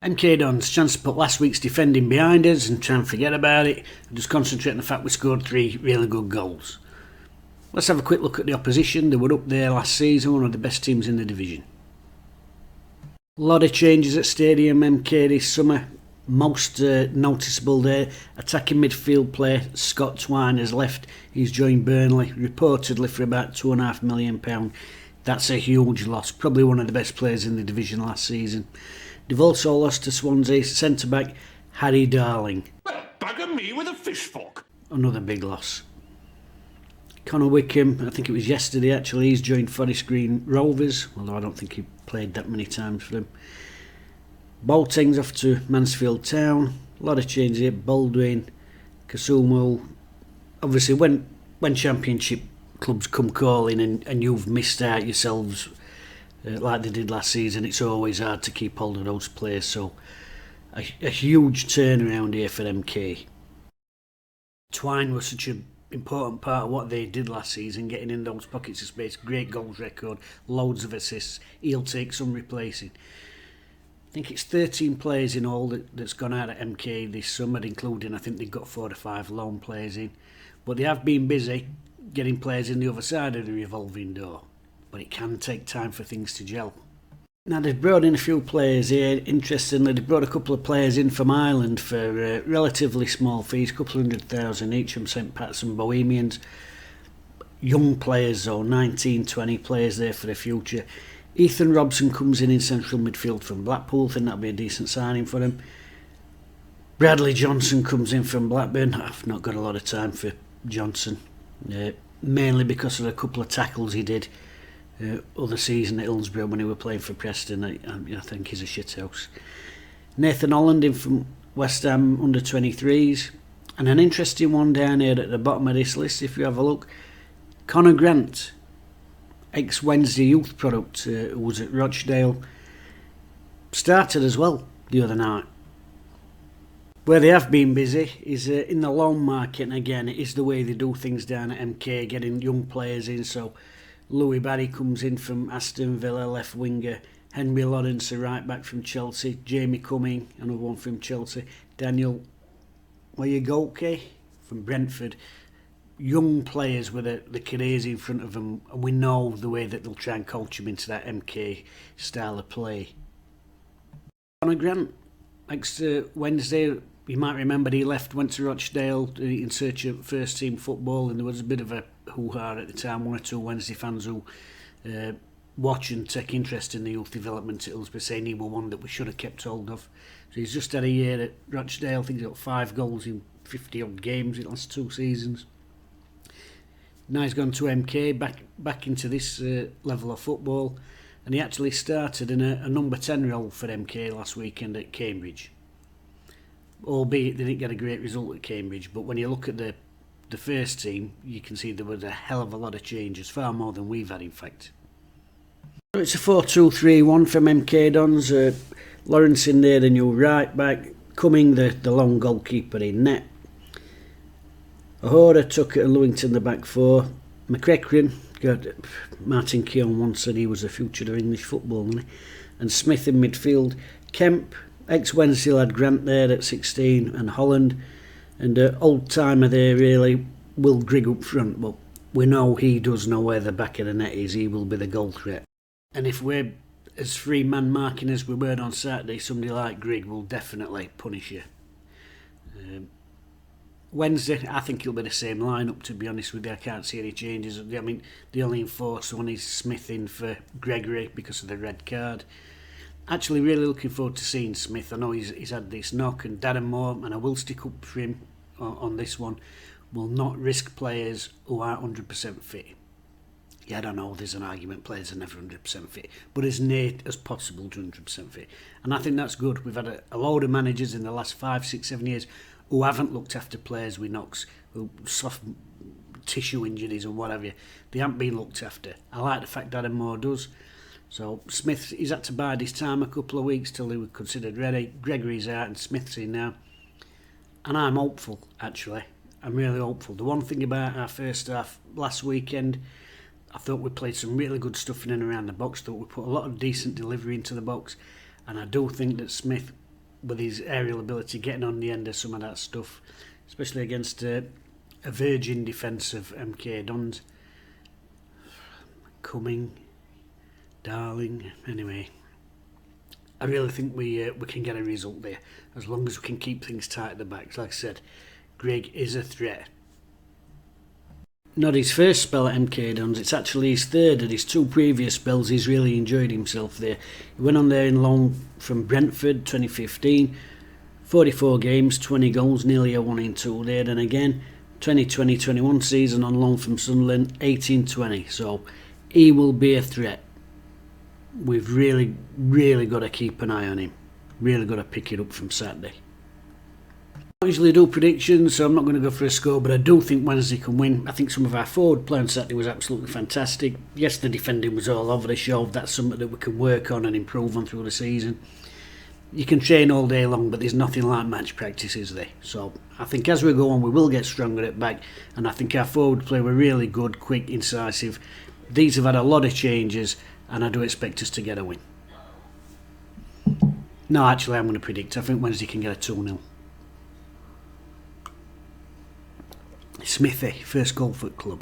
MK Dons, chance to put last week's defending behind us and try and forget about it and just concentrate on the fact we scored 3 really good goals. Let's have a quick look at the opposition. They were up there last season, one of the best teams in the division. A lot of changes at Stadium MK this summer. Most noticeable there, attacking midfield player Scott Twine has left. He's joined Burnley, reportedly for about £2.5 million. That's a huge loss, probably one of the best players in the division last season. They've also lost to Swansea centre-back Harry Darling. Bugger me with a fish fork. Another big loss. Connor Wickham, I think it was yesterday actually, he's joined Forest Green Rovers, although I don't think he played that many times for them. Boateng's off to Mansfield Town. A lot of changes here. Baldwin, Kasumu. Obviously when championship clubs come calling and you've missed out yourselves like they did last season, it's always hard to keep hold of those players, so a huge turnaround here for MK. Twine was such an important part of what they did last season, getting in those pockets of space, great goals record, loads of assists. He'll take some replacing. I think it's 13 players in all that's gone out at MK this summer, including I think they've got 4 or 5 loan players in, but they have been busy getting players in the other side of the revolving door. But it can take time for things to gel. Now they've brought in a few players here. Interestingly, they've brought a couple of players in from Ireland for relatively small fees, a couple of £100,000 each from St Pat's and Bohemians. Young players though, 19, 20 players there for the future. Ethan Robson comes in central midfield from Blackpool. I think that'll be a decent signing for him. Bradley Johnson comes in from Blackburn. I've not got a lot of time for Johnson, mainly because of a couple of tackles he did other season at Hillsborough when he were playing for Preston. I think he's a shithouse. Nathan Holland in from West Ham under 23s, and an interesting one down here at the bottom of this list if you have a look. Connor Grant, ex-Wednesday youth product, who was at Rochdale, started as well the other night. Where they have been busy is in the loan market, and again it is the way they do things down at MK, getting young players in. So Louis Barry comes in from Aston Villa, left winger. Henry Lawrence, a right back from Chelsea. Jamie Cumming, another one from Chelsea. Daniel Wayagoke from Brentford. Young players with the careers in front of them, and we know the way that they'll try and coach them into that MK style of play. Connor Grant, next Wednesday, you might remember he went to Rochdale in search of first team football, and there was a bit of a hoo-ha at the time. 1 or 2 Wednesday fans who watch and take interest in the youth development at Hillsborough saying he was one that we should have kept hold of. So he's just had a year at Rochdale. I think he's got 5 goals in 50 odd games in the last 2 seasons. Now he's gone to MK, back into this level of football, and he actually started in a number 10 role for MK last weekend at Cambridge. Albeit they didn't get a great result at Cambridge, but when you look at the first team, you can see there was a hell of a lot of changes, far more than we've had in fact. So it's a 4-2-3-1 from MK Dons. Lawrence in there, the new right back. Cumming, the long goalkeeper in net. Ahora, Tucker and Lewington the back 4. McCracken, got Martin Keown once said he was the future of English football, wasn't he? And Smith in midfield. Kemp, ex-Wednesday lad Grant there at 16, and Holland. And old-timer there really, Will Grigg up front, but we know he does know where the back of the net is. He will be the goal threat. And if we're as free-man marking as we were on Saturday, somebody like Grigg will definitely punish you. Wednesday, I think it'll be the same lineup, to be honest with you. I can't see any changes. I mean, the only enforced one is Smith in for Gregory because of the red card. Actually, really looking forward to seeing Smith. I know he's had this knock, and Darren Moore, and I will stick up for him on this one, will not risk players who aren't 100% fit. Yeah, I don't know, there's an argument players are never 100% fit, but as near as possible to 100% fit. And I think that's good. We've had a load of managers in the last 5, 6, 7 years who haven't looked after players with knocks, soft tissue injuries and whatever. They haven't been looked after. I like the fact Darren Moore does. So Smith, he's had to bide his time a couple of weeks till he was considered ready. Gregory's out and Smith's in now. And I'm hopeful, actually. I'm really hopeful. The one thing about our first half last weekend, I thought we played some really good stuff in and around the box. I thought we put a lot of decent delivery into the box. And I do think that Smith with his aerial ability, getting on the end of some of that stuff, especially against a virgin defence of MK Dons. Cumming, Darling, anyway. I really think we can get a result there, as long as we can keep things tight at the back. Like I said, Greg is a threat. Not his first spell at MK Dons, it's actually his third. At his 2 previous spells, he's really enjoyed himself there. He went on there in loan from Brentford 2015, 44 games, 20 goals, nearly a 1 in 2 there. Then again, 2020-21 season on loan from Sunderland, 18-20. So he will be a threat. We've really got to keep an eye on him. Really got to pick it up from Saturday. I usually do predictions, so I'm not going to go for a score, but I do think Wednesday can win. I think some of our forward play on Saturday was absolutely fantastic. Yes, the defending was all over the show. That's something that we can work on and improve on through the season. You can train all day long, but there's nothing like match practice, is there? So I think as we go on, we will get stronger at back, and I think our forward play were really good, quick, incisive. These have had a lot of changes, and I do expect us to get a win. No, actually, I'm going to predict. I think Wednesday can get a 2-0. Smithy, first goal for the club.